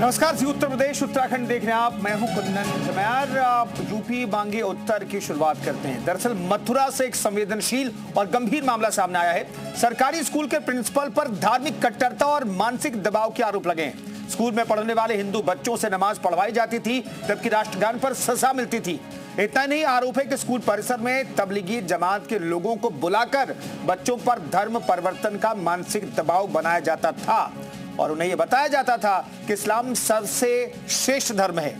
नमस्कार जी, उत्तर प्रदेश उत्तराखंड देख रहे हैं आप। मैं हूं कुंदन जमैर। आप यूपी मांगे उत्तर की शुरुआत करते हैं। दरअसल मथुरा से एक संवेदनशील और गंभीर मामला सामने आया है। सरकारी स्कूल के प्रिंसिपल पर धार्मिक कट्टरता और मानसिक दबाव के आरोप लगे हैं। स्कूल में पढ़ने वाले हिंदू बच्चों से नमाज पढ़वाई जाती थी, जबकि राष्ट्रगान पर सजा मिलती थी। इतना नहीं, आरोप है कि स्कूल परिसर में तबलीगी जमात के लोगों को बुलाकर बच्चों पर धर्म परिवर्तन का मानसिक दबाव बनाया जाता था और उन्हें यह बताया जाता था कि इस्लाम सबसे श्रेष्ठ धर्म है।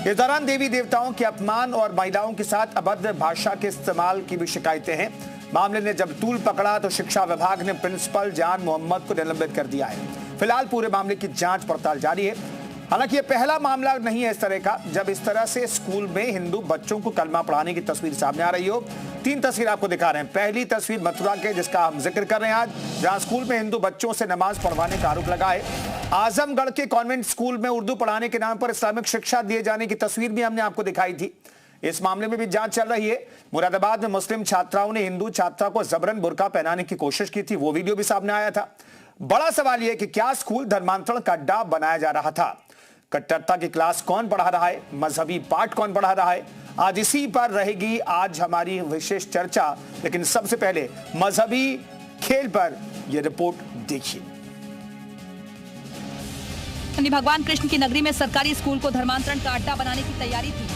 इस दौरान देवी देवताओं के अपमान और महिलाओं के साथ अभद्र भाषा के इस्तेमाल की भी शिकायतें हैं। मामले ने जब तूल पकड़ा तो शिक्षा विभाग ने प्रिंसिपल जान मोहम्मद को निलंबित कर दिया है। फिलहाल पूरे मामले की जांच पड़ताल जारी है। हालांकि यह पहला मामला नहीं है इस तरह का जब इस तरह से स्कूल में हिंदू बच्चों को कलमा पढ़ाने की तस्वीर सामने आ रही हो। 3 तस्वीर आपको दिखा रहे हैं। पहली तस्वीर मथुरा के, जिसका हम जिक्र कर रहे हैं आज, जहां स्कूल में हिंदू बच्चों से नमाज पढ़वाने का आरोप लगा है। आजमगढ़ के कॉन्वेंट स्कूल में उर्दू पढ़ाने के नाम पर इस्लामिक शिक्षा दिए जाने की तस्वीर भी हमने आपको दिखाई थी। इस मामले में भी जांच चल रही है। मुरादाबाद में मुस्लिम छात्राओं ने हिंदू छात्रा को जबरन बुर्का पहनाने की कोशिश की थी, वो वीडियो भी सामने आया था। बड़ा सवाल यह कि क्या स्कूल धर्मांतरण का अड्डा बनाया जा रहा था? कट्टरता की क्लास कौन पढ़ा रहा है? मजहबी पाठ कौन पढ़ा रहा है? आज इसी पर रहेगी आज हमारी विशेष चर्चा। लेकिन सबसे पहले मजहबी खेल पर यह रिपोर्ट देखिए। भगवान कृष्ण की नगरी में सरकारी स्कूल को धर्मांतरण का अड्डा बनाने की तैयारी थी।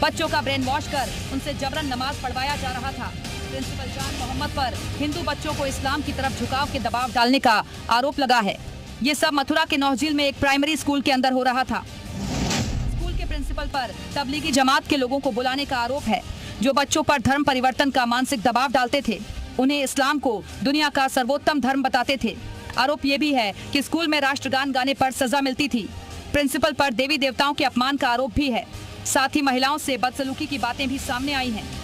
बच्चों का ब्रेन वॉश कर उनसे जबरन नमाज पढ़वाया जा रहा था। प्रिंसिपल जान मोहम्मद पर हिंदू बच्चों को इस्लाम की तरफ झुकाव के दबाव डालने का आरोप लगा है। ये सब मथुरा के नौझील में एक प्राइमरी स्कूल के अंदर हो रहा था। स्कूल के प्रिंसिपल पर तबलीगी जमात के लोगों को बुलाने का आरोप है, जो बच्चों पर धर्म परिवर्तन का मानसिक दबाव डालते थे। उन्हें इस्लाम को दुनिया का सर्वोत्तम धर्म बताते थे। आरोप ये भी है कि स्कूल में राष्ट्रगान गाने पर सजा मिलती थी। प्रिंसिपल पर देवी देवताओं के अपमान का आरोप भी है। साथ ही महिलाओं से बदसलूकी की बातें भी सामने आई हैं।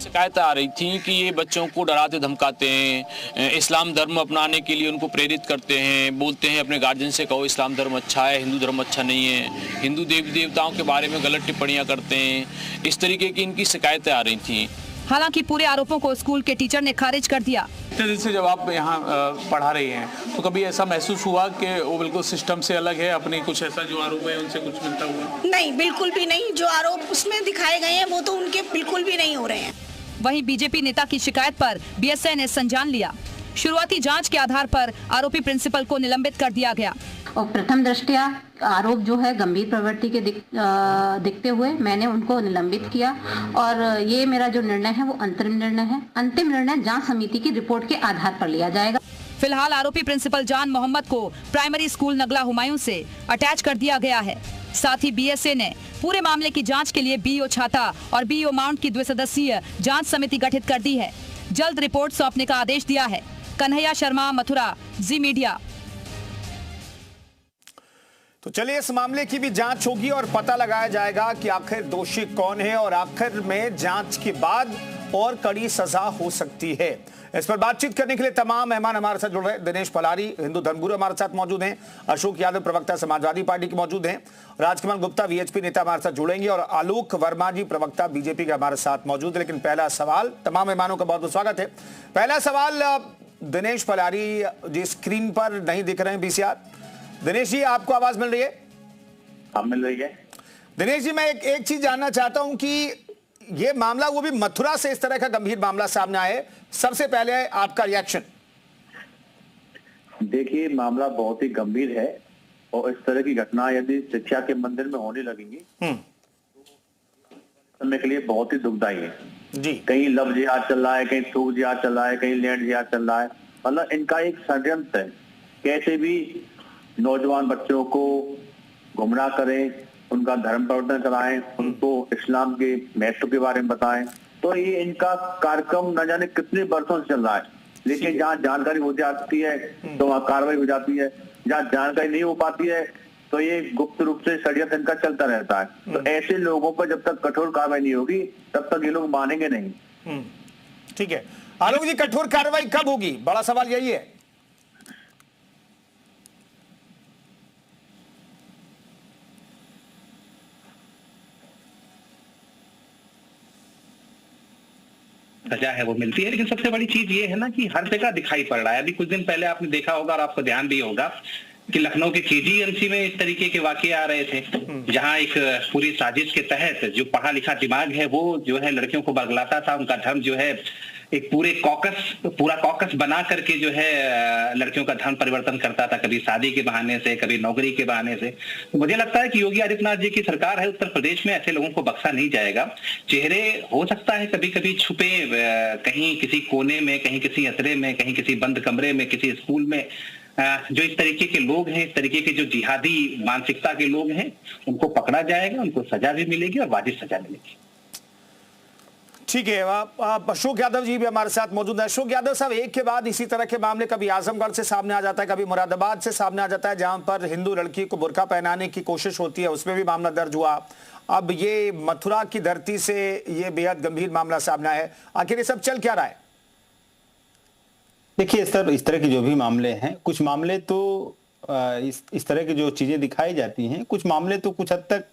शिकायत आ रही थी कि ये बच्चों को डराते धमकाते हैं, इस्लाम धर्म अपनाने के लिए उनको प्रेरित करते हैं, बोलते हैं अपने गार्जियन से कहो इस्लाम धर्म अच्छा है, हिंदू धर्म अच्छा नहीं है, हिंदू देवी देवताओं के बारे में गलत टिप्पणियां करते हैं। इस तरीके की इनकी शिकायतें आ रही थी। हालांकि पूरे आरोपों को स्कूल के टीचर ने खारिज कर दिया। इतने दिन से जब आप यहाँ पढ़ा रही हैं तो कभी ऐसा महसूस हुआ कि वो बिल्कुल सिस्टम से अलग है, अपनी कुछ ऐसा जो आरोप है उनसे कुछ मिलता हुआ? नहीं, बिल्कुल भी नहीं। जो आरोप उसमें दिखाए गए हैं वो तो उनके बिल्कुल भी नहीं हो रहे हैं। वहीं बीजेपी नेता की शिकायत पर बीएसए ने संज्ञान लिया। शुरुआती जांच के आधार पर आरोपी प्रिंसिपल को निलंबित कर दिया गया। और प्रथम दृष्टया आरोप जो है गंभीर प्रवृत्ति के दिखते हुए मैंने उनको निलंबित किया और ये मेरा जो निर्णय है वो अंतरिम निर्णय है। अंतिम निर्णय जांच समिति की रिपोर्ट के आधार पर लिया जाएगा। फिलहाल आरोपी प्रिंसिपल जान मोहम्मद को प्राइमरी स्कूल नगला हुमायूं से अटैच कर दिया गया है। साथ ही बीएसए ने पूरे मामले की जांच के लिए बीईओ छाता और बीईओ माउंट की 2 सदस्यीय जांच समिति गठित कर दी है। जल्द रिपोर्ट सौंपने का आदेश दिया है। कन्हैया शर्मा, मथुरा, जी मीडिया। तो चलिए, इस मामले की भी जांच होगी और पता लगाया जाएगा कि आखिर दोषी कौन है और आखिर में जांच के बाद और कड़ी सजा हो सकती है। इस पर बातचीत करने के लिए तमाम मेहमान हमारे साथ जुड़ रहे हैं। दिनेश पलारी, हिंदू धर्मगुरु, हमारे साथ मौजूद हैं। अशोक यादव, प्रवक्ता समाजवादी पार्टी के मौजूद हैं। राजकमल गुप्ता, वीएचपी नेता, हमारे साथ जुड़ेंगे और आलोक वर्मा जी, प्रवक्ता बीजेपी के, हमारे साथ मौजूद है। लेकिन पहला सवाल, तमाम मेहमानों का बहुत बहुत स्वागत है। पहला सवाल दिनेश पलारी जी, स्क्रीन पर नहीं दिख रहे हैं बीसीआर। दिनेश जी, आपको आवाज मिल रही है? आप मिल रही है। दिनेश जी, मैं एक चीज जानना चाहता हूं कि ये मामला, वो भी मथुरा से इस तरह का गंभीर मामला सामने आया है, सबसे पहले आपका रिएक्शन। देखिए, मामला बहुत ही गंभीर है और इस तरह की घटना यदि शिक्षा के मंदिर में होने लगेंगी समय के लिए बहुत ही दुखदायी है जी। कहीं लव जिहाद चल रहा है, कहीं थूक जिहाद चल रहा है, कहीं लैंड जिहाद चल रहा है। मतलब इनका एक षड्यंत्र है, कैसे भी नौजवान बच्चों को गुमराह करें, उनका धर्म परिवर्तन कराएं, उनको इस्लाम के महत्व के बारे में बताएं। तो ये इनका कार्यक्रम न जाने कितने वर्षों से चल रहा है। लेकिन जहाँ जानकारी हो जाती है तो वहाँ कार्रवाई हो जाती है, जहाँ जानकारी नहीं हो पाती है तो ये गुप्त रूप से षड्यंत्र इनका चलता रहता है। तो ऐसे लोगों पर जब तक कठोर कार्रवाई नहीं होगी तब तक ये लोग मानेंगे नहीं। ठीक है आलोक जी, कठोर कार्रवाई कब होगी? बड़ा सवाल यही है। सजा है वो मिलती है, लेकिन सबसे बड़ी चीज ये है ना कि हर जगह दिखाई पड़ रहा है। अभी कुछ दिन पहले आपने देखा होगा और आपको ध्यान भी होगा कि लखनऊ के केजीएमसी में इस तरीके के वाकये आ रहे थे, जहां एक पूरी साजिश के तहत जो पढ़ा लिखा दिमाग है वो जो है लड़कियों को बरगलाता था। उनका धर्म जो है एक पूरा कॉकस बना करके जो है लड़कियों का धर्म परिवर्तन करता था, कभी शादी के बहाने से, कभी नौकरी के बहाने से। तो मुझे लगता है कि योगी आदित्यनाथ जी की सरकार है, उत्तर प्रदेश में ऐसे लोगों को बख्शा नहीं जाएगा। चेहरे हो सकता है कभी कभी छुपे कहीं किसी कोने में, कहीं किसी असरे में, कहीं किसी बंद कमरे में, किसी स्कूल में, जो इस तरीके के लोग हैं, इस तरीके के जो जिहादी मानसिकता के लोग हैं, उनको पकड़ा जाएगा, उनको सजा भी मिलेगी और वाजिब सजा मिलेगी। ठीक है, अशोक यादव जी भी हमारे साथ मौजूद है। अशोक यादव साहब, एक के बाद इसी तरह के मामले कभी आजमगढ़ से सामने आ जाता है, कभी मुरादाबाद से सामने आ जाता है, जहां पर हिंदू लड़की को बुर्का पहनाने की कोशिश होती है, उसमें भी मामला दर्ज हुआ। अब ये मथुरा की धरती से ये बेहद गंभीर मामला सामने आया है। आखिर ये सब चल क्या रहा है? देखिए सर, इस तरह के जो भी मामले हैं, कुछ मामले तो इस तरह की जो चीजें दिखाई जाती हैं, कुछ मामले तो कुछ हद तक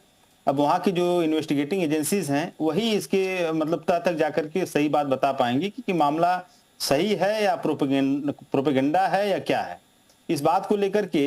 अब वहाँ की जो इन्वेस्टिगेटिंग एजेंसीज हैं वही इसके मतलब तक जाकर के सही बात बता पाएंगी कि मामला सही है या प्रोपेगेंडा है या क्या है। इस बात को लेकर के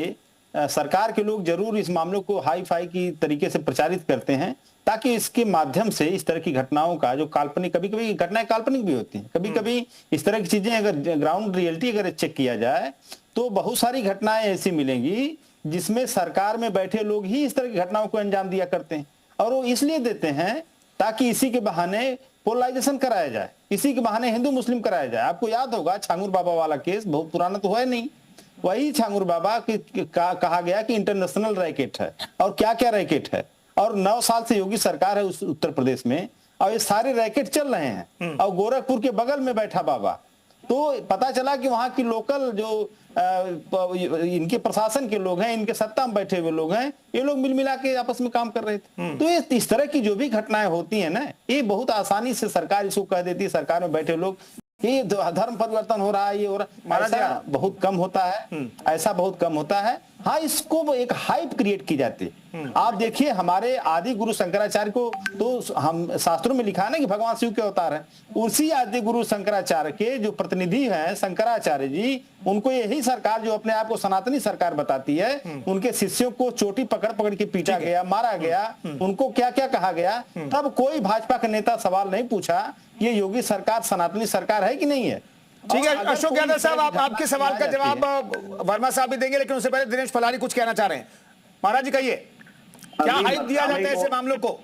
सरकार के लोग जरूर इस मामले को हाई फाई की तरीके से प्रचारित करते हैं, ताकि इसके माध्यम से इस तरह की घटनाओं का जो काल्पनिक, कभी कभी घटनाएं काल्पनिक भी होती हैं, कभी कभी इस तरह की चीजें अगर ग्राउंड रियलिटी अगर चेक किया जाए तो बहुत सारी घटनाएं ऐसी मिलेंगी जिसमें सरकार में बैठे लोग ही इस तरह की घटनाओं को अंजाम दिया करते हैं, और वो इसलिए देते हैं ताकि इसी के बहाने पोलराइजेशन कराया जाए, इसी के बहाने हिंदू मुस्लिम कराया जाए। आपको याद होगा छांगुर बाबा वाला केस, बहुत पुराना तो है नहीं, वही छांगुर बाबा कहा गया कि इंटरनेशनल रैकेट है, और क्या क्या रैकेट है, और 9 साल से योगी सरकार है उस उत्तर प्रदेश में, और ये सारे रैकेट चल रहे हैं, और गोरखपुर के बगल में बैठा बाबा। तो पता चला कि वहां की लोकल जो इनके प्रशासन के लोग हैं, इनके सत्ता में बैठे हुए लोग हैं, ये लोग मिल मिला के आपस में काम कर रहे थे। तो ये इस तरह की जो भी घटनाएं होती हैं ना, ये बहुत आसानी से सरकार इसको कह देती है, सरकार में बैठे लोग ये धर्म परिवर्तन हो रहा है, ये हो रहा है, ऐसा बहुत कम होता है, ऐसा बहुत कम होता है। हाँ, इसको एक हाइप क्रिएट की जाती है। आप देखिए हमारे आदि गुरु शंकराचार्य को तो हम शास्त्रों में लिखा है ना कि भगवान शिव के अवतार है, उसी आदि गुरु शंकराचार्य के जो प्रतिनिधि हैं शंकराचार्य जी, उनको यही सरकार जो अपने आप को सनातनी सरकार बताती है, उनके शिष्यों को चोटी पकड़ पकड़ के पीटा गया, मारा गया, उनको क्या क्या कहा गया, तब कोई भाजपा का नेता सवाल नहीं पूछा ये योगी सरकार सनातनी सरकार है कि नहीं है। ठीक है अशोक यादव साहब, आप आपके सवाल का जवाब वर्मा साहब भी देंगे, लेकिन उससे पहले दिनेश फलारी कुछ कहना चाह रहे हैं। महाराज जी कहिए, क्या हाइप दिया जाता है ऐसे मामलों को?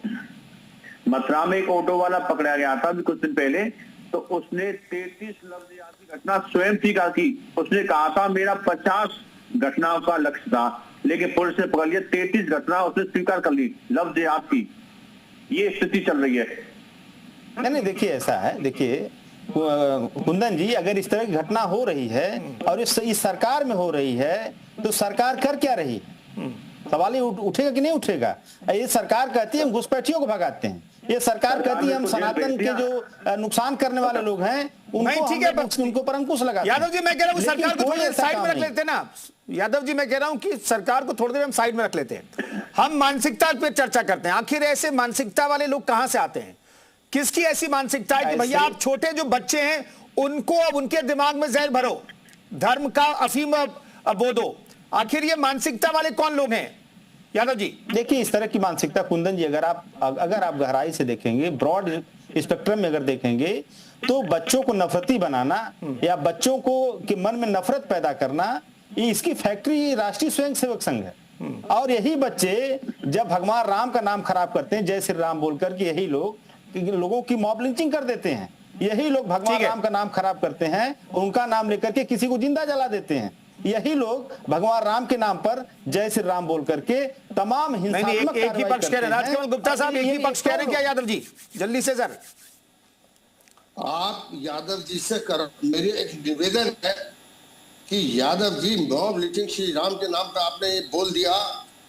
मथुरा में एक ऑटो वाला पकड़ा गया था अभी कुछ दिन पहले, तो उसने 33 लफ्ज़ की घटना स्वयं स्वीकार की। उसने कहा था मेरा 50 घटनाओं का लक्ष्य था, लेकिन पुलिस ने पकड़ लिया 33 घटना उसने स्वीकार कर ली लफ्ज़ की। ये स्थिति चल रही है। नहीं देखिए ऐसा है, देखिए कुंदन जी, अगर इस तरह की घटना हो रही है और इस सरकार में हो रही है तो सरकार कर क्या रही है? सवाल ये उठेगा कि नहीं उठेगा? ये सरकार कहती है हम घुसपैठियों को भगाते हैं, ये सरकार कहती है हम सनातन के जो नुकसान करने वाले लोग हैं उनको पर अंकुश लगा। यादव जी मैं कह रहा हूँ सरकार को थोड़ी देर साइड में रख लेते हैं ना। यादव जी मैं कह रहा हूँ कि सरकार को थोड़ी देर हम साइड में रख लेते हैं, हम मानसिकता पे चर्चा करते हैं। आखिर ऐसे मानसिकता वाले लोग कहां से आते हैं? किसकी ऐसी मानसिकता है कि भैया आप छोटे जो बच्चे हैं उनको अब उनके दिमाग में जहर भरो, धर्म का अफीम बोधो? आखिर ये मानसिकता वाले कौन लोग हैं यादव जी? देखिए इस तरह की मानसिकता कुंदन जी अगर आप गहराई से देखेंगे, ब्रॉड स्पेक्ट्रम में अगर देखेंगे, तो बच्चों को नफरती बनाना या बच्चों को के मन में नफरत पैदा करना, ये इसकी फैक्ट्री राष्ट्रीय स्वयंसेवक संघ है। और यही बच्चे जब भगवान राम का नाम खराब करते हैं, जय श्री राम बोलकर के यही लोगों की मॉब लिंचिंग कर देते हैं, यही लोग भगवान राम का नाम खराब करते हैं, उनका नाम लेकर के किसी को जिंदा जला देते हैं, यही लोग भगवान राम के नाम पर जय श्री राम बोल करके तमाम हिंसात्मक एक ही पक्ष कह रहे हैं। राजकमल गुप्ता साहब एक ही पक्ष कह रहे हैं क्या यादव जी? जल्दी से सर आप यादव जी से मेरी एक निवेदन है कि यादव जी मॉब लिंचिंग श्री राम के नाम पर आपने ये बोल दिया।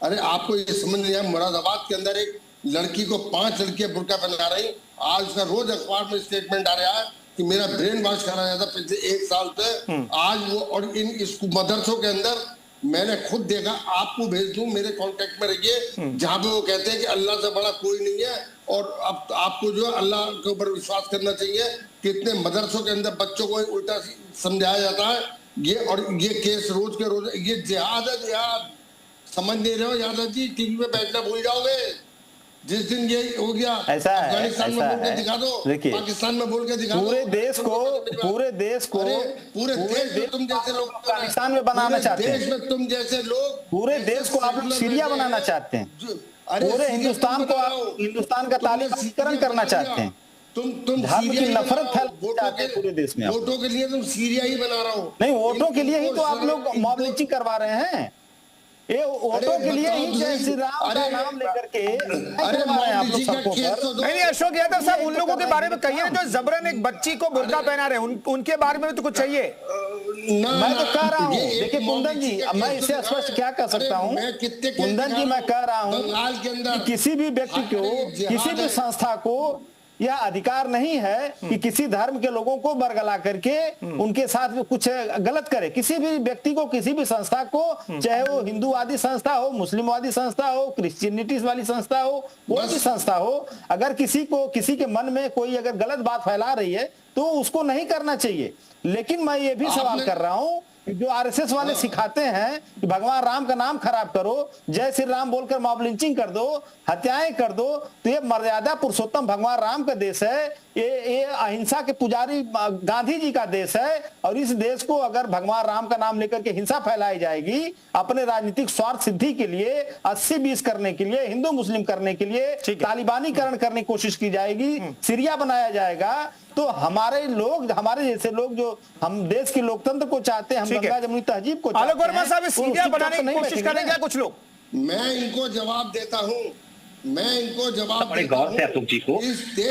अरे आपको ये समझ नहीं आया, मुरादाबाद के अंदर एक लड़की को 5 लड़कियां बुर्का पहना रही, आज उसका रोज अखबार में स्टेटमेंट आ रहा है कि मेरा ब्रेन वॉश करा जाता पिछले 1 साल से। आज वो और इन मदरसों के अंदर मैंने खुद देखा, आपको भेज दूं, मेरे कांटेक्ट में रहिए, जहां पे वो कहते हैं कि अल्लाह से बड़ा कोई नहीं है और अब आपको जो है अल्लाह के ऊपर विश्वास करना चाहिए। कितने मदरसों के अंदर बच्चों को उल्टा समझाया जाता है, ये केस रोज के रोज, ये जिहाद है, जिहाद। समझ नहीं रहे हो यादव जी? टीवी पे बैठना भूल जाओगे जिस दिन ये हो गया। ऐसा है, अफगानिस्तान में बोल के दिखा दो, देखिए पाकिस्तान में बोल के दिखा दो, पूरे देश को पूरे देश में तुम जैसे लोग अफगानिस्तान में बनाना चाहते हैं, देश में तुम जैसे लोग, पूरे देश को आप लोग सीरिया बनाना चाहते हैं, पूरे हिंदुस्तान को आप हिंदुस्तान का तालिबानीकरण करना चाहते हैं, तुम धर्म की नफरत फैलाना चाहते हैं पूरे देश में। वोटों के लिए तुम सीरिया ही बना रहा हो। नहीं, वोटों के लिए ही तो आप लोग मॉब लिंचिंग करवा रहे हैं। ये वोटों के लिए ही जय श्री राम का नाम लेकर के आप लोग सबको पर। नहीं अशोक यादव साहब, उन लोगों के बारे में कहिए जो जबरन एक बच्ची को बुर्का पहना रहे हैं, उनके बारे में तो कुछ चाहिए। मैं तो कह रहा हूँ, देखिए कुंदन जी, मैं इसे स्पष्ट क्या कह सकता हूँ कुंदन जी, मैं कह रहा हूँ किसी भी व्यक्ति को, किसी भी संस्था को यह अधिकार नहीं है कि किसी धर्म के लोगों को बरगला करके उनके साथ कुछ गलत करे। किसी भी व्यक्ति को, किसी भी संस्था को, चाहे वो हिंदूवादी संस्था हो, मुस्लिमवादी संस्था हो, क्रिश्चियनिटी वाली संस्था हो, कोई भी संस्था हो, अगर किसी को, किसी के मन में कोई अगर गलत बात फैला रही है तो उसको नहीं करना चाहिए। लेकिन मैं ये भी सवाल कर रहा हूँ, जो आरएसएस वाले सिखाते हैं कि भगवान राम का नाम खराब करो, जय श्री राम बोलकर मॉब लिंचिंग कर दो, हत्याएं कर दो, तो ये मर्यादा पुरुषोत्तम भगवान राम का देश है, ये अहिंसा के पुजारी गांधी जी का देश है। और इस देश को अगर भगवान राम का नाम लेकर के हिंसा फैलाई जाएगी, अपने राजनीतिक स्वार्थ सिद्धि के लिए, 80-20 करने के लिए, हिंदू मुस्लिम करने के लिए, तालिबानीकरण करने की कोशिश की जाएगी, सीरिया बनाया जाएगा, तो हमारे लोग, हमारे जैसे लोग जो हम देश के लोकतंत्र को चाहते हैं, हम गंगा जमुनी तहजीब को आलोक वर्मा साहब सीरिया बनाने की कोशिश करेंगे कुछ लोग? मैं इनको जवाब देता हूँ, मैं इनको जवाब बड़े गौर से अशोक जी को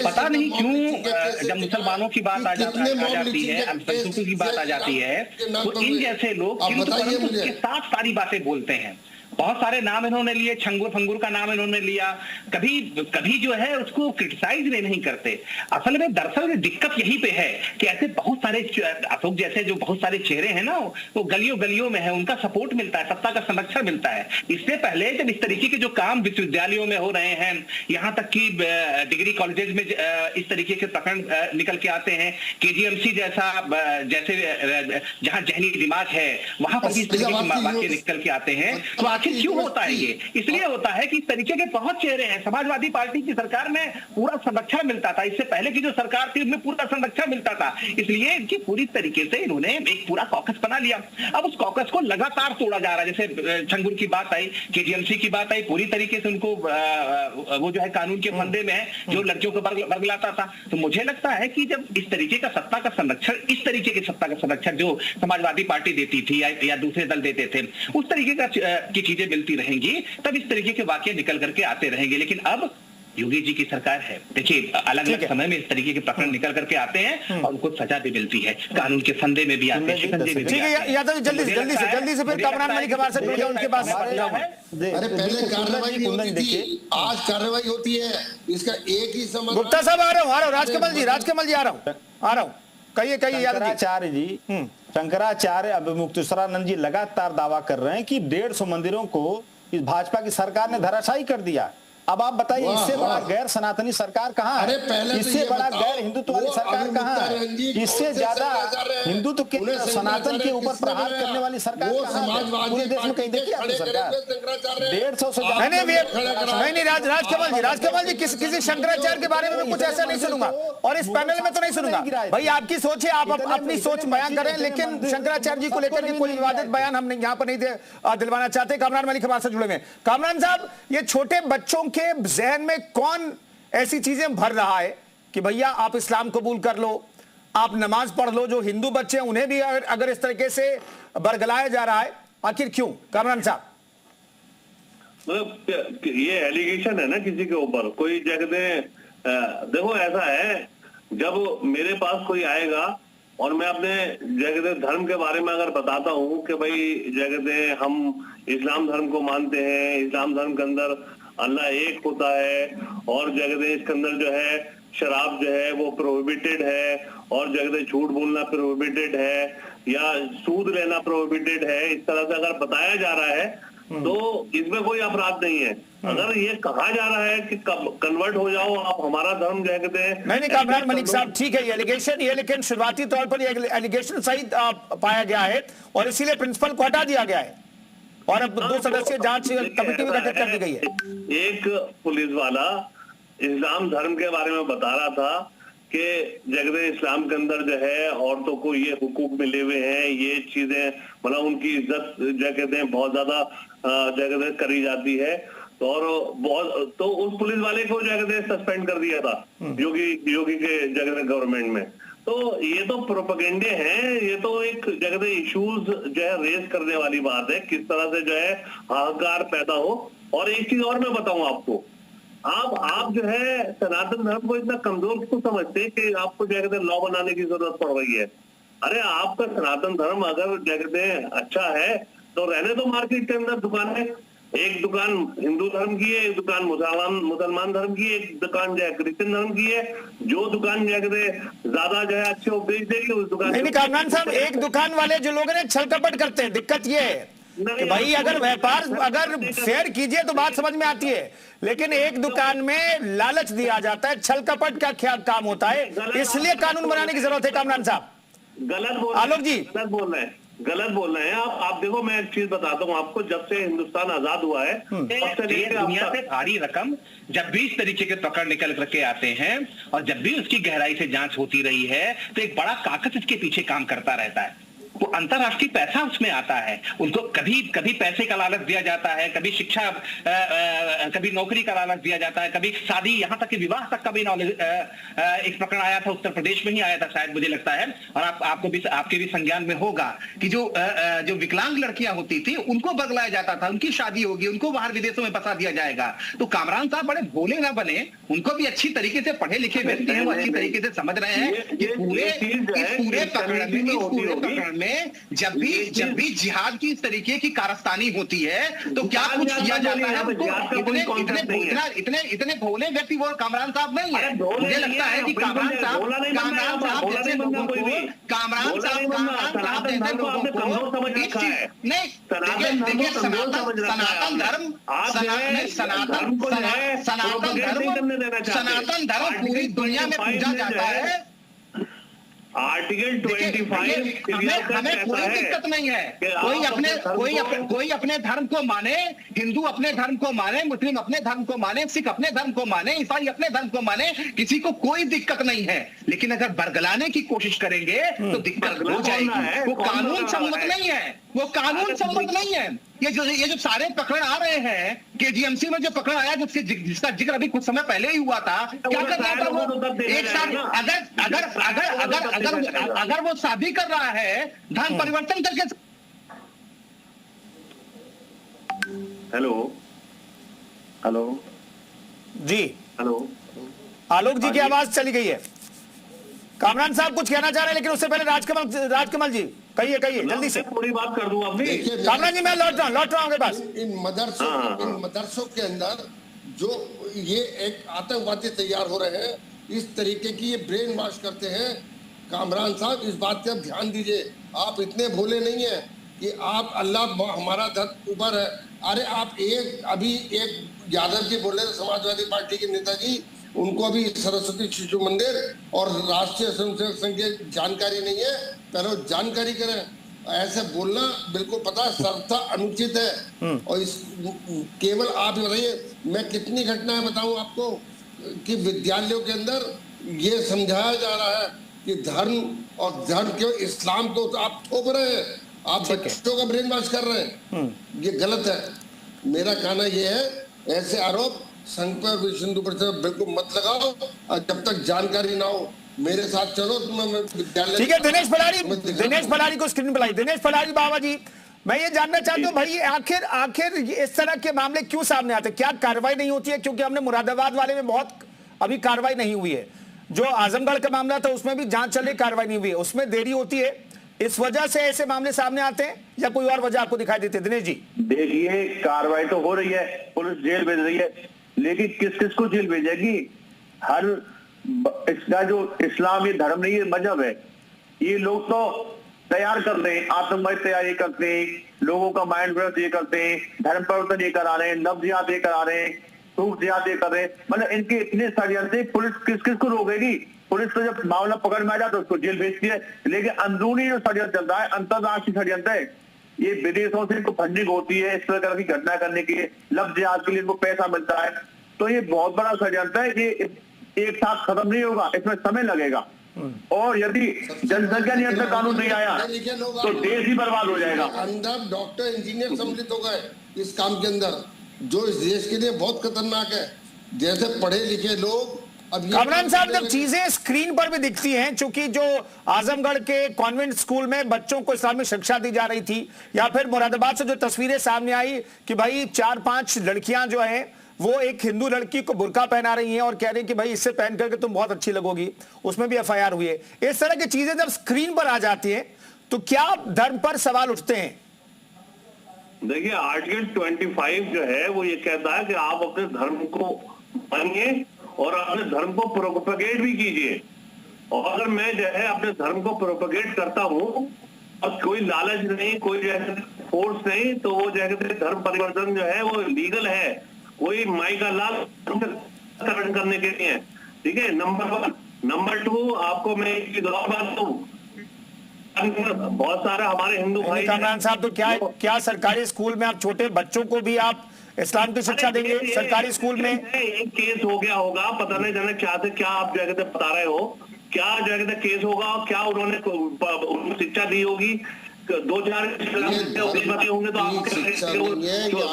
पता नहीं क्यों जब मुसलमानों की बात आ जाती है, अल्पसंख्यकों की बात आ जाती है, तो इन जैसे लोग उसके साथ सारी बातें बोलते हैं। बहुत सारे नाम इन्होंने लिए, छंगुर फंगुर का नाम इन्होंने लिया, कभी जो है उसको क्रिटिसाइज नहीं करते। असल में दरअसल दिक्कत यही पे है कि ऐसे बहुत सारे अशोक जैसे जो बहुत सारे चेहरे हैं ना, वो गलियों गलियों में है, उनका सपोर्ट मिलता है, सत्ता का संरक्षण मिलता है। इससे पहले जब इस तरीके के जो काम विश्वविद्यालयों में हो रहे हैं, यहाँ तक कि डिग्री कॉलेजेस में इस तरीके के प्रकरण निकल के आते हैं, KGMC जैसा, जैसे जहाँ जहनी दिमाग है वहां पर भी इस तरीके के वाक्य निकल के आते हैं। तो आखिर क्यों होता है ये? इसलिए होता है कि इस तरीके के बहुत चेहरे हैं। समाजवादी पार्टी की सरकार में पूरा संरक्षण मिलता था, इससे पहले की जो सरकार थी उनमें पूरा संरक्षण मिलता था, इसलिए इनकी पूरी तरीके से इन्होंने एक पूरा कॉकस बना लिया। अब उस कॉकस को लगातार तोड़ा जा रहा है। जैसे छंगुर की बात आई, KGMC की बात आई, पूरी तरीके से उनको वो जो है कानून के फंदे में है, जो लड़कियों को बरगलाता था। तो मुझे लगता है कि जब इस तरीके का सत्ता का संरक्षण, इस तरीके की सत्ता का संरक्षण जो समाजवादी पार्टी देती थी या दूसरे दल देते थे, उस तरीके की चीजें मिलती रहेंगी, तब इस तरीके के वाक्य निकल करके आते रहेंगे। लेकिन अब योगी जी की सरकार है, देखिए अलग अलग समय में इस तरीके के प्रकरण निकल करके आते हैं और उनको सजा भी मिलती है, कानून के फंदे में भी आते हैं, शिकंजे में भी आते हैं। यादव जल्दी से फिर कामरान मलिक हमारे से जुड़ गए, उनके पास अरे पहले कार्रवाई नहीं होती थी, आज कार्रवाई होती है, इसका एक ही समाधान। गुप्ता साहब आ रहा हूँ, राजकमल जी आ रहा हूँ, कहिए शंकराचार्य जी, शंकराचार्य अभिमुक्तेश्वरानंद जी लगातार दावा कर रहे हैं कि 150 मंदिरों को इस भाजपा की सरकार ने धराशायी कर दिया। अब आप बताइए, इससे बड़ा गैर सनातनी सरकार कहाँ है? इससे बड़ा गैर हिंदुत्व वाली सरकार कहाँ है? इससे ज्यादा हिंदुत्व के, सनातन के ऊपर प्रहार करने वाली सरकार कहाँ है? पूरे देश में कहीं देखिए आपने सरकार? 150 से ज्यादा। नहीं, राजकमल जी, किसी शंकराचार्य के बारे में कुछ ऐसा नहीं सुनूंगा, और इस पैनल में तो नहीं सुनूंगा। भाई आपकी सोच है, आप अपनी सोच बयान करें, लेकिन शंकराचार्य जी को लेकर कोई विवादित बयान हम यहाँ पर नहीं दिलवाना चाहते। कामरान मलिक हमारे से जुड़े हुए। कामरान साहब, ये छोटे बच्चों के जहन में कौन ऐसी चीजें भर रहा है कि भैया आप इस्लाम कबूल कर लो, आप नमाज पढ़ लो? जो हिंदू बच्चे हैं उन्हें भी अगर इस तरीके से बरगलाया जा रहा है, आखिर क्यों? कामरान साहब, मतलब ये एलिगेशन है ना किसी के ऊपर, कोई देखो ऐसा है, जब मेरे पास कोई आएगा और मैं अपने धर्म के बारे में अगर बताता हूँ कि भाई हम इस्लाम धर्म को मानते हैं, इस्लाम धर्म के अंदर अल्लाह एक होता है, और इसके अंदर जो है शराब जो है वो प्रोहिबिटेड है, और झूठ बोलना प्रोहिबिटेड है, या सूद लेना प्रोहिबिटेड है, इस तरह से अगर बताया जा रहा है तो इसमें कोई अपराध नहीं है। अगर ये कहा जा रहा है कि कन्वर्ट हो जाओ आप, हमारा धर्म जो है कहते हैं। नहीं कामरान मलिक साहब, ठीक है ये एलिगेशन, ये लेकिन शुरुआती तौर पर ये एलिगेशन सही पाया गया है और इसीलिए प्रिंसिपल को हटा दिया गया है और अब 2 सदस्यीय जांच कमेटी भी गठित कर दी गई है। एक पुलिस वाला इस्लाम धर्म के बारे में बता रहा था कि जगदे इस्लाम के अंदर जो है औरतों को ये हुकूक मिले हुए हैं, ये चीजें मतलब उनकी इज्जत जो कहते हैं बहुत ज्यादा जगह करी जाती है, और बहुत तो उस पुलिस वाले को जो कहते हैं सस्पेंड कर दिया था योगी के जगह गवर्नमेंट में। तो ये तो प्रोपेगेंडे हैं, ये तो एक जगह इश्यूज जो है रेज करने वाली बात है, किस तरह से जो है हाहाकार पैदा हो। और एक चीज और मैं बताऊं आपको, आप जो है सनातन धर्म को इतना कमजोर क्यों समझते हैं कि आपको जो कहते हैं लॉ बनाने की जरूरत पड़ रही है। अरे आपका सनातन धर्म अगर जो कहते हैं अच्छा है तो रहने दो मार्केट के अंदर दुकानें, एक दुकान हिंदू धर्म की है, एक दुकान मुसलमान धर्म की है, एक दुकान जो है क्रिश्चियन धर्म की है। जो दुकान जो है ज्यादा जो है अच्छे उपदेश देगी उस दुकान। नहीं कामरान साहब, एक दुकान वाले जो लोग हैं छल कपट करते हैं, दिक्कत ये है कि भाई अगर व्यापार अगर फेयर कीजिए तो बात समझ में आती है, लेकिन एक दुकान में लालच दिया जाता है, छल कपट का क्या काम होता है, इसलिए कानून बनाने की जरूरत है। कामरान साहब आलोक जी गलत बोल रहे हैं आप देखो मैं एक चीज बताता हूँ आपको, जब से हिंदुस्तान आजाद हुआ है दुनिया से भारी रकम जब भी इस तरीके के पकड़ निकल करके आते हैं और जब भी उसकी गहराई से जांच होती रही है तो एक बड़ा काकस इसके पीछे काम करता रहता है। वो अंतरराष्ट्रीय पैसा उसमें आता है, उनको कभी पैसे का लालच दिया जाता है, कभी शिक्षा कभी नौकरी का लालच दिया जाता है, कभी शादी, यहाँ तक कि विवाह तक का भी नॉलेज। एक प्रकरण आया था उत्तर प्रदेश में ही आया था शायद मुझे लगता है, और आपके भी संज्ञान में होगा कि जो विकलांग लड़कियां होती थी उनको बदलाया जाता था, उनकी शादी होगी, उनको बाहर विदेशों में बसा दिया जाएगा। तो कामरान साहब बड़े भोले ना बने, उनको भी अच्छी तरीके से पढ़े लिखे व्यक्ति हैं, वो अच्छी तरीके से समझ रहे हैं कि पूरे प्रकरण में जब भी जिहाद की इस तरीके की कारस्तानी होती है तो क्या कुछ किया जाता है उनको। इतने भोले व्यक्ति वो कामरान साहब नहीं है। मुझे लगता है कि कामरान साहब जैसे लोगों को कामरान साहब जैसे लोगों को नहीं, देखिए सनातन धर्म पूरी दुनिया में पूजा जाता है। आर्टिकल 25 हमें कोई दिक्कत नहीं है, कोई अपने धर्म को माने, हिंदू अपने धर्म को माने, मुस्लिम अपने धर्म को माने, सिख अपने धर्म को माने, ईसाई अपने धर्म को माने, किसी को कोई दिक्कत नहीं है। लेकिन अगर बरगलाने की कोशिश करेंगे तो दिक्कत हो जाएगी। वो कानून सम्मत नहीं है, वो कानून सम्मत नहीं है। ये जो सारे प्रकरण आ रहे हैं, केजीएमसी में जो प्रकरण आया जिसका जिक्र अभी कुछ समय पहले ही हुआ था, क्या कर रहा था वो एक साथ अगर वो शादी कर रहा है धर्म परिवर्तन करके। हेलो जी, आलोक जी की आवाज चली गई है। कामरान साहब कुछ कहना चाह रहे हैं, लेकिन उससे पहले राजकमल जी कहिए जल्दी से। थोड़ी बात कर दूं आपने। कामरान जी मैं लौट रहा हूं आपके पास। इन मदरसों के अंदर जो ये एक आतंकवादी तैयार हो रहे हैं, इस तरीके की ये ब्रेन वॉश करते हैं। कामरान साहब इस बात पे ध्यान दीजिए, आप इतने भोले नहीं है कि आप अल्लाह हमारा धर्म ऊपर है। अरे आप अभी एक यादव जी बोले समाजवादी पार्टी के नेताजी, उनको अभी सरस्वती शिशु मंदिर और राष्ट्रीय स्वयंसेवक संघ की जानकारी नहीं है, पहले जानकारी करें। ऐसे बोलना बिल्कुल पता सर्वथा अनुचित है। और इस केवल आप बताइए, मैं कितनी घटनाएं बताऊं आपको कि विद्यालयों के अंदर ये समझाया जा रहा है कि धर्म और धर्म के इस्लाम को तो आप थोप रहे हैं, आप बच्चों का ब्रेन वॉश कर रहे हैं, ये गलत है। मेरा कहना ये है, ऐसे आरोप संघ पर विश्व हिंदू परिषद बिल्कुल मत लगाओ, और जब तक जानकारी ना हो मेरे साथ चलो विद्यालय। ठीक है, दिनेश फलारी को स्क्रीन पर लाइए। दिनेश फलारी बाबा जी, मैं ये जानना चाहता हूँ भाई आखिर इस तरह के मामले क्यों सामने आते हैं? क्या कार्रवाई नहीं होती है? क्योंकि हमने मुरादाबाद वाले में बहुत अभी कार्रवाई नहीं हुई है, जो आजमगढ़ का मामला था उसमें भी जांच चल रही, कार्रवाई नहीं हुई है, उसमें देरी होती है। इस वजह से ऐसे मामले सामने आते हैं या कोई और वजह आपको दिखाई देती है? दिनेश जी देखिए, कार्रवाई तो हो रही है, पुलिस जेल भेज रही है, लेकिन किस को जेल भेजेगी? हर इसका जो इस्लाम ये धर्म नहीं, ये मजहब है। ये लोग तो तैयार कर रहे हैं, आतंकवादी तैयारी करते हैं, लोगों का माइंड ब्रेक ये करते हैं, धर्म परिवर्तन ये करा रहे हैं, लव जिहाद ये करा रहे हैं, सूख जिहाद ये कर रहे हैं। मतलब इनके इतने षड्यंत्र, पुलिस किस को रोकेगी? पुलिस तो जब मामला पकड़ में आ जाता है उसको जेल भेजती है, लेकिन अंदरूनी जो षड्यंत्र चल रहा है, अंतरराष्ट्रीय षड्यंत्र है, ये विदेशों से इनको फंडिंग होती है इस प्रकार की घटना करने के लिए, लव जिहाद के लिए इनको पैसा मिलता है। तो ये बहुत बड़ा षड्यंत्र है, ये एक साथ खत्म नहीं होगा, इसमें समय लगेगा। और यदि जनसंख्या नियंत्रण कानून नहीं आया तो देश ही बर्बाद हो जाएगा। अंदर डॉक्टर इंजीनियर सम्मिलित हो गए इस काम के अंदर, जो इस देश के लिए बहुत खतरनाक है। जैसे पढ़े लिखे लोग कमरान साहब, जब चीजें स्क्रीन पर भी दिखती हैं, चूंकि जो आजमगढ़ के कॉन्वेंट स्कूल में बच्चों को इस्लामिक शिक्षा दी जा रही थी, या फिर मुरादाबाद से जो तस्वीरें सामने आई कि भाई 4-5 लड़कियां जो हैं वो एक हिंदू लड़की को बुर्का पहना रही हैं और कह रही हैं कि भाई इससे पहन करके तुम बहुत अच्छी लगोगी, उसमें भी एफआईआर हुई है। इस तरह की चीजें जब स्क्रीन पर आ जाती हैं तो क्या धर्म पर सवाल उठते हैं? देखिए, आर्टिकल 25 जो है वो ये कहता है कि आप अपने धर्म को मानिए और अपने धर्म को प्रोपेगेट भी कीजिए। और अगर मैं जो है अपने धर्म को प्रोपेगेट करता हूँ और कोई लालच नहीं, कोई जो है फोर्स नहीं, तो वो जो है धर्म परिवर्तन जो है वो लीगल है, कोई माई का लाल करने के लिए। ठीक है, नंबर 1। नंबर 2, आपको मैं एक चीज और बात दूं, बहुत सारे हमारे हिंदू भाई कमरान साहब, तो क्या सरकारी स्कूल में आप छोटे बच्चों को भी आप इस्लाम की शिक्षा देंगे? सरकारी स्कूल में एक केस हो गया होगा, पता नहीं जाने क्या से क्या आप जो है बता रहे हो, क्या जो है केस होगा, क्या उन्होंने शिक्षा दी होगी, 2-4 होंगे तो आप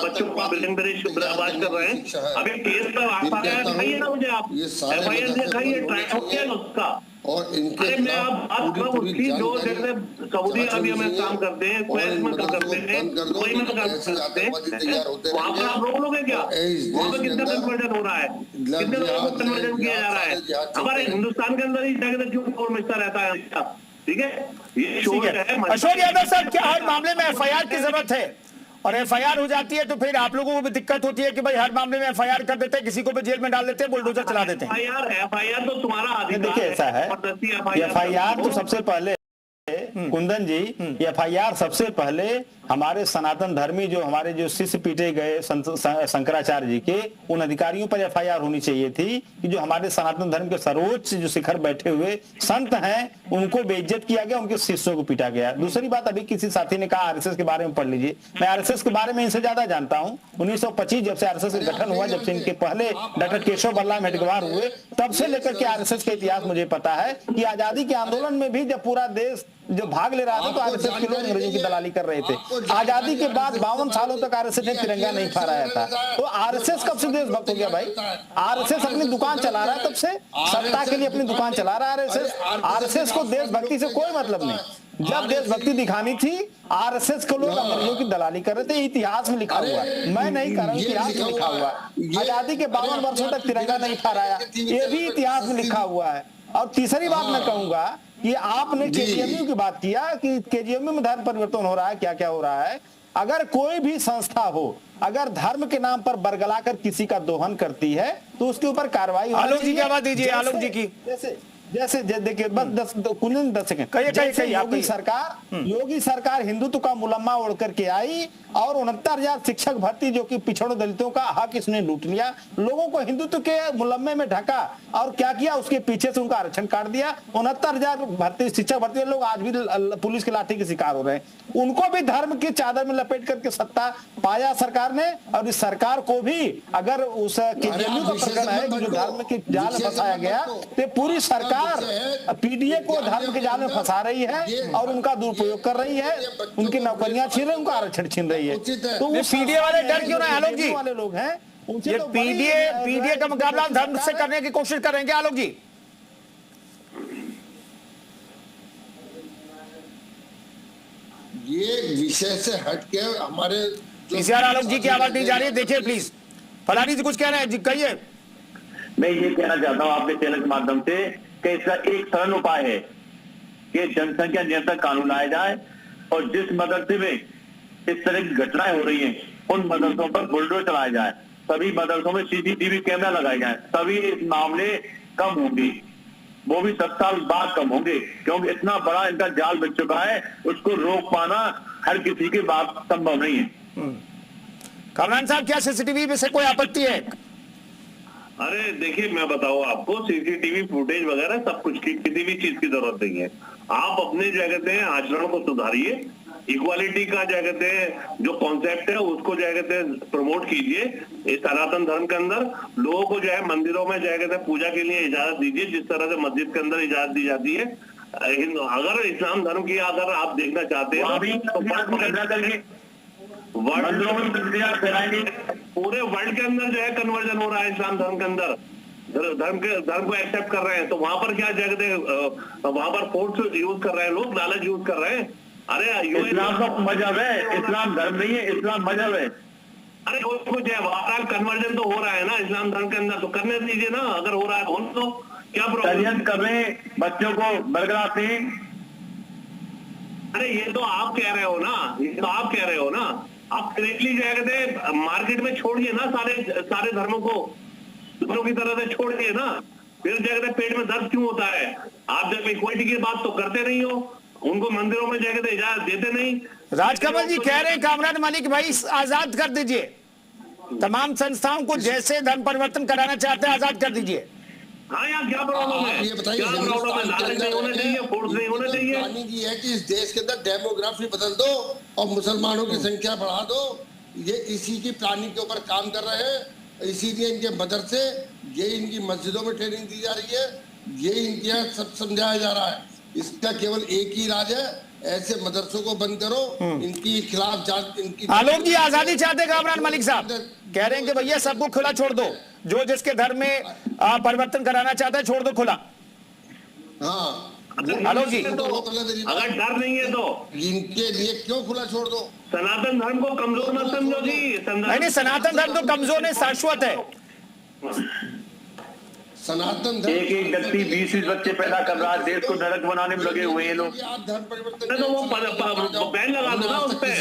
बच्चों को आवाज कर रहे हैं। अभी केस पर आप दिखाइए ना मुझे, आप एफआईआर दिखाइए, ट्रायल हो गया उसका। और अरे मैं आप उसकी जो जैसे सऊदी अरबिया में काम करते हैं, कुवैत में काम करते हैं, दुबई में काम करते हैं, वहाँ पर आप रोक लोगे क्या? वहाँ पर कितना कन्वर्जन हो रहा है, कितने लोगों को कन्वर्जन किया जा रहा है? हमारे हिंदुस्तान के अंदर ही जगह क्यों शोर मचता रहता है? ठीक है, ये शोर है। अशोक यादव साहब, क्या हर मामले में एफआईआर की जरूरत है? और एफआईआर हो जाती है तो फिर आप लोगों को भी दिक्कत होती है कि भाई हर मामले में एफआईआर कर देते हैं, किसी को भी जेल में डाल देते हैं, बुलडोजर चला देते हैं। एफआईआर तो तुम्हारा अधिकार है। देखिए, ऐसा है, एफआईआर तो सबसे पहले कुंदन जी, एफआईआर सबसे पहले हमारे सनातन धर्मी जो हमारे जो शिष्य पीटे गए शंकराचार्य जी के, उन अधिकारियों पर एफआईआर होनी चाहिए थी कि जो हमारे सनातन धर्म के सर्वोच्च जो शिखर बैठे हुए संत हैं उनको बेइज्जत किया गया, उनके शिष्यों को पीटा गया। दूसरी बात, अभी किसी साथी ने कहा आरएसएस के बारे में पढ़ लीजिए। मैं आरएसएस के बारे में इनसे ज्यादा जानता हूँ। 1925 जब से आरएसएस का गठन हुआ, जब से इनके पहले डॉक्टर केशव बल्लाम हेडगेवार हुए, तब से लेकर के आरएसएस का इतिहास मुझे पता है कि आजादी के आंदोलन में भी जब पूरा देश जो भाग ले रहा था तो आरएसएस के लोग अंग्रेजों की दलाली कर रहे थे। आजादी के बाद 52 सालों तक आरएसएस ने तिरंगा नहीं फहराया था। तो आरएसएस कब से देशभक्त हो गया भाई? आरएसएस अपनी दुकान चला रहा है, तब से सत्ता के लिए अपनी दुकान चला रहा है आरएसएस को देशभक्ति से कोई मतलब नहीं। जब देशभक्ति दिखानी थी, आरएसएस को लोग अंग्रेजों की दलाली कर रहे थे। इतिहास में लिखा हुआ है, मैं नहीं कर रहा हूँ, इतिहास में लिखा हुआ है। आजादी के 52 वर्षों तक तिरंगा नहीं फहराया, ये भी इतिहास में लिखा हुआ है। और तीसरी बात मैं कहूंगा कि आपने केजीएमयू की बात किया कि केजीएमयू में धर्म परिवर्तन हो रहा है, क्या क्या हो रहा है। अगर कोई भी संस्था हो, अगर धर्म के नाम पर बरगला कर किसी का दोहन करती है तो उसके ऊपर कार्रवाई होनी चाहिए। आलोक जी की आवाज दीजिए, आलोक जी की। जैसे देखिए, बस 10 सेकंड। योगी सरकार हिंदुत्व का मुलम्मा ओढ़ करके आई और 69,000 शिक्षक भर्ती, जो कि पिछड़ों दलितों का हक इसने लूट लिया, लोगों को हिंदुत्व के मुलम्मे में ढका और क्या किया, उसके पीछे से उनका आरक्षण काट दिया। 69,000 भर्ती शिक्षक भर्ती लोग आज भी पुलिस की लाठी के शिकार हो रहे हैं। उनको भी धर्म की चादर में लपेट करके सत्ता पाया सरकार ने। और इस सरकार को भी अगर उस केजीएमयू का प्रकरण है कि जो धर्म के जाल में फंसाया गया, तो पूरी सरकार पीडीए को धर्म के जाल में फंसा रही है और उनका दुरुपयोग कर रही है, उनकी नौकरियां छीन रही है, उनका आरक्षण छीन रही है। तो वो पीडीए वाले डर क्यों ना आलोक जी? वाले लोग हैं, ये पीडीए का मुकाबला धर्म से करने की कोशिश करेंगे आलोक जी? ये विषय से हटके हमारे पीसीआर आलोक जी की आवाज नहीं जा रही है, देखिए प्लीज। फलानी जी कुछ कह रहे हैं जी, कहिए। मैं ये कहना चाहता हूं आपके चैनल के माध्यम से कि इसका एक सरल उपाय है कि जनसंख्या नियंत्रण कानून लाया जाए और जिस मदरसे में इस तरह की घटनाएं हो रही हैं उन मदरसों पर बुलडोजर चलाया जाए, सभी मदरसों में सीसीटीवी कैमरा लगाए जाए, तभी इस मामले कम होंगे। वो भी 10 साल बाद कम होंगे, क्योंकि इतना बड़ा इनका जाल बच चुका है, उसको रोक पाना हर किसी की बात संभव नहीं है। कामरान साहब, क्या सीसीटीवी में से कोई आपत्ति है? अरे देखिए, मैं बताऊं आपको, सीसीटीवी फुटेज वगैरह सब कुछ की किसी भी चीज की जरूरत नहीं है। आप अपने क्या कहते हैं आचरण को सुधारिए, इक्वालिटी का क्या कहते हैं जो कॉन्सेप्ट है उसको क्या कहते हैं प्रमोट कीजिए। इस सनातन धर्म के अंदर लोगों को जो है मंदिरों में क्या कहते हैं पूजा के लिए इजाजत दीजिए, जिस तरह से मस्जिद के अंदर इजाजत दी जाती है। अगर इस्लाम धर्म की अगर आप देखना चाहते हैं पूरे वर्ल्ड के अंदर जो है कन्वर्जन हो रहा है इस्लाम धर्म के अंदर, धर्म को एक्सेप्ट कर रहे हैं, तो वहां पर क्या कहते हैं वहां पर फोर्स यूज कर रहे हैं लोग, लालच यूज कर रहे हैं। अरे इस्लाम का मजहब है, इस्लाम धर्म नहीं है, इस्लाम मजहब है। अरे उसको जो है वहां कन्वर्जन तो हो रहा है ना इस्लाम धर्म के अंदर, तो करने दीजिए ना, अगर हो रहा है तो क्या प्रॉब्लम कर रहे हैं बच्चों को बरगलाते हैं। अरे ये तो आप कह रहे हो ना, ये तो आप कह रहे हो ना, आप करेक्टली जो है मार्केट में छोड़िए ना सारे धर्मों को, दूसरों की तरह से छोड़िए ना, फिर जगह पेट में दर्द क्यों होता है? आप जब इक्वालिटी की बात तो करते नहीं हो, उनको मंदिरों में जगह इजाजत देते नहीं। राजकमल जी कह रहे हैं कामरान मलिक भाई आजाद कर दीजिए, तमाम संस्थाओं को जैसे धर्म परिवर्तन कराना चाहते हैं आजाद कर दीजिए। हाँ यार, क्या प्रॉब्लम है? ये बताइए, क्या प्रॉब्लम है? लालच नहीं होना चाहिए, फोर्स नहीं होना चाहिए। प्लानिंग ये है कि इस देश के अंदर डेमोग्राफी बदल दो और मुसलमानों की संख्या बढ़ा दो, ये इसी की प्लानिंग के ऊपर काम कर रहे हैं। इसीलिए इनके मदरसे, ये इनकी मस्जिदों में ट्रेनिंग दी जा रही है, ये इनके यहाँ सब समझाया जा रहा है। इसका केवल एक ही इलाज है, ऐसे मदरसों को बंद करो, इनकी खिलाफ जांच। इनकी आलोक जी आजादी चाहते कामरान मलिक साहब कह रहे हैं कि भैया सबको खुला छोड़ दो, जो जिसके धर्म में परिवर्तन कराना चाहता है छोड़ दो खुला। हाँ आलोक जी, अगर डर नहीं है तो इनके लिए क्यों खुला छोड़ दो? सनातन धर्म को कमजोर मत समझो जी। नहीं, सनातन धर्म तो कमजोर नहीं, शाश्वत है। सनातन धर्म एक व्यक्ति 20 बच्चे पैदा कर रहा है, देश को नरक बनाने में लगे हुए हैं लोग। आप धर्म परिवर्तन तो वो बैन लगा दो ना उस पे।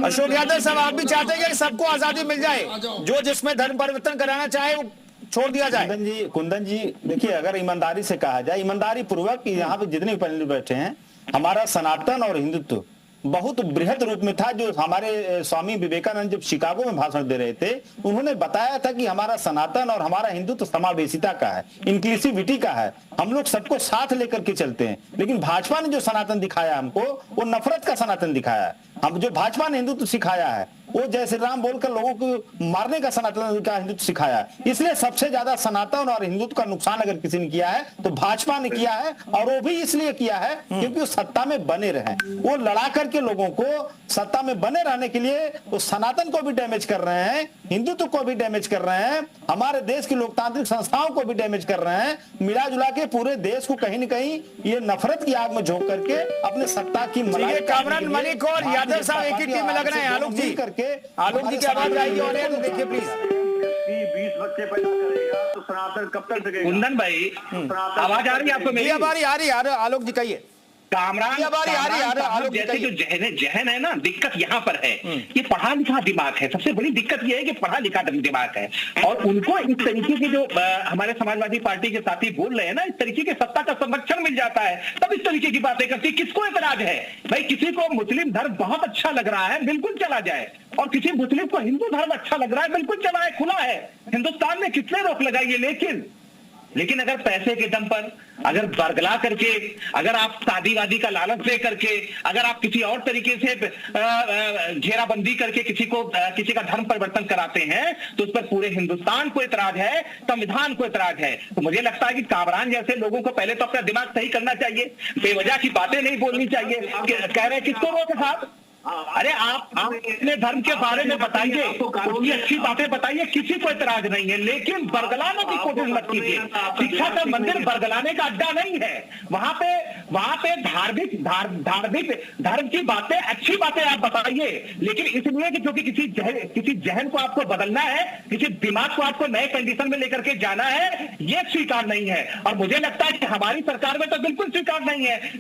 अशोक यादव साहब, आप भी चाहते हैं कि सबको आजादी मिल जाए, जो जिसमें धर्म परिवर्तन कराना चाहे वो छोड़ दिया जाए? कुंदन जी देखिए, अगर ईमानदारी से कहा जाए, ईमानदारी पूर्वक यहाँ पे जितने पैनल बैठे हैं, हमारा सनातन और हिंदुत्व बहुत बृहद रूप में था। जो हमारे स्वामी विवेकानंद जब शिकागो में भाषण दे रहे थे, उन्होंने बताया था कि हमारा सनातन और हमारा हिंदुत्व समावेशिता का है, इंक्लूसिविटी का है, हम लोग सबको साथ लेकर के चलते हैं। लेकिन भाजपा ने जो सनातन दिखाया हमको, वो नफरत का सनातन दिखाया है। हम जो भाजपा ने हिंदुत्व सिखाया है, वो जय श्री राम बोलकर लोगों को मारने का सनातन का हिंदुत्व सिखाया। इसलिए सबसे ज्यादा सनातन और हिंदुत्व का नुकसान अगर किसी ने किया है तो भाजपा ने किया है, और वो भी इसलिए किया है क्योंकि वो सत्ता में बने रहे। वो लड़ा करके लोगों को सत्ता में बने रहने के लिए वो सनातन को भी डैमेज कर रहे हैं, हिंदुत्व को भी डैमेज कर रहे हैं, हमारे देश की लोकतांत्रिक संस्थाओं को भी डैमेज कर रहे हैं। मिला जुला के पूरे देश को कहीं न कहीं ये नफरत की आग में झोंक करके अपने सत्ता की कामरान मलिक और यादव साहब एक ही टीम में लग रहे हैं। आलोक जी करके, आलोक जी की आवाज आएगी और तो देखिए प्लीज। 20 बच्चे पैदा करेगा तो सनातन कब तक टिकेगा? कुंदन भाई, आवाज आ रही है आपको? मेरी आवाज आ रही है। आलोक जी कहिए। कामरान जैसे जो जहन है ना, दिक्कत यहाँ पर है, ये पढ़ा लिखा दिमाग है। सबसे बड़ी दिक्कत ये है कि पढ़ा लिखा दिमाग है, और उनको इस तरीके के जो हमारे समाजवादी पार्टी के साथी बोल रहे हैं ना, इस तरीके के सत्ता का संरक्षण मिल जाता है तब इस तरीके की बातें करती। किसको एतराज है भाई? किसी को मुस्लिम धर्म बहुत अच्छा लग रहा है, बिल्कुल चला जाए, और किसी मुस्लिम को हिंदू धर्म अच्छा लग रहा है, बिल्कुल चला है, खुला है। हिंदुस्तान में किसने रोक लगाई है? लेकिन अगर पैसे के दम पर, अगर बरगला करके, अगर आप शादीवादी का लालच दे करके, अगर आप किसी और तरीके से घेराबंदी करके किसी का धर्म परिवर्तन कराते हैं, तो उस पर पूरे हिंदुस्तान को इतराज है, संविधान को इतराज है। तो मुझे लगता है कि कामरान जैसे लोगों को पहले तो अपना दिमाग सही करना चाहिए, बेवजह की बातें नहीं बोलनी चाहिए। कह रहे किसको रोके साहब? अरे आप अपने धर्म के बारे में बताइए, उसकी अच्छी बातें बताइए, किसी को इतराज नहीं है, लेकिन बरगलाने की कोशिश मत कीजिए। शिक्षा का मंदिर बरगलाने का अड्डा नहीं है। वहां पे धार्मिक धर्म की बातें, अच्छी बातें आप बताइए, लेकिन इसलिए कि क्योंकि किसी जहन को आपको बदलना है, किसी दिमाग को आपको नए कंडीशन में लेकर के जाना है, ये स्वीकार नहीं है। और मुझे लगता है कि हमारी सरकार में तो बिल्कुल स्वीकार नहीं है।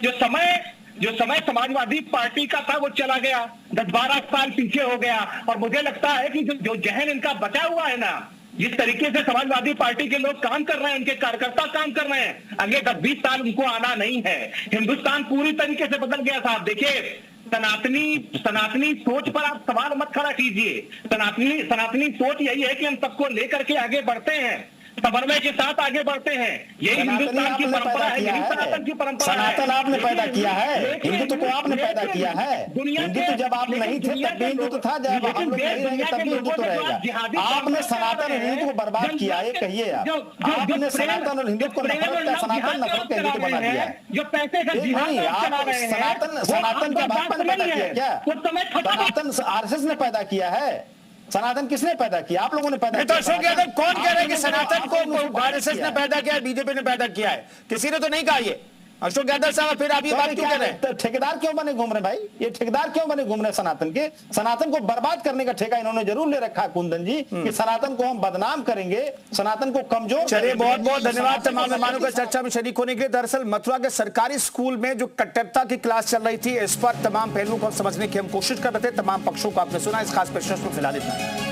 जो समय समाजवादी पार्टी का था वो चला गया, 10-12 साल पीछे हो गया, और मुझे लगता है कि जो जहन इनका बचा हुआ है ना, जिस तरीके से समाजवादी पार्टी के लोग काम कर रहे हैं, उनके कार्यकर्ता काम कर रहे हैं, अगले 10-20 साल उनको आना नहीं है। हिंदुस्तान पूरी तरीके से बदल गया साहब। देखिए, सनातनी सोच पर आप सवाल मत खड़ा कीजिए। सनातनी सोच यही है कि हम सबको लेकर के आगे बढ़ते हैं, समन्वय के साथ आगे बढ़ते हैं। यही हिंदुस्तान की परंपरा है, यही सनातन की परंपरा है। सनातन आपने पैदा किया है, हिंदुत्व को आपने पैदा किया है। हिंदुत्व जब आप नहीं थे तब भी हिंदुत्व था, जब हम लोग नहीं रहेंगे तब भी हिंदुत्व रहेगा। आपने सनातन और हिंदुत्व को बर्बाद किया, ये कहिए आप। आपने सनातन और हिंदुत्व को नफरत का, सनातन नफरत का हिंदुत्व बना दिया है। जो पैसे का नहीं, आप सनातन का भाजपा ने पैदा किया क्या? सनातन आरएसएस ने पैदा किया है। सनातन किसने पैदा किया? आप लोगों ने पैदा किया। अशोक यादव कौन कह रहे हैं कि सनातन को आरएसएस ने पैदा किया है, बीजेपी ने पैदा किया है? किसी ने तो नहीं कहा ये। अशोक यादव साहब, फिर आप ये बात क्यों कह रहे हैं? ठेकेदार क्यों बने घूम रहे भाई? ये ठेकेदार क्यों बने घूम रहे सनातन के? सनातन को बर्बाद करने का ठेका इन्होंने जरूर ले रखा है कुंदन जी, कि सनातन को हम बदनाम करेंगे, सनातन को कमजोर। चलिए, बहुत बहुत धन्यवाद तमाम मेहमानों का चर्चा में शरीक होने के लिए। दरअसल मथुरा के सरकारी स्कूल में जो कट्टरता की क्लास चल रही थी, इस पर तमाम पहलुओं को समझने की हम कोशिश कर रहे थे। तमाम पक्षों को आपने सुना। इस खास पेशकश में फिलहाल इतना।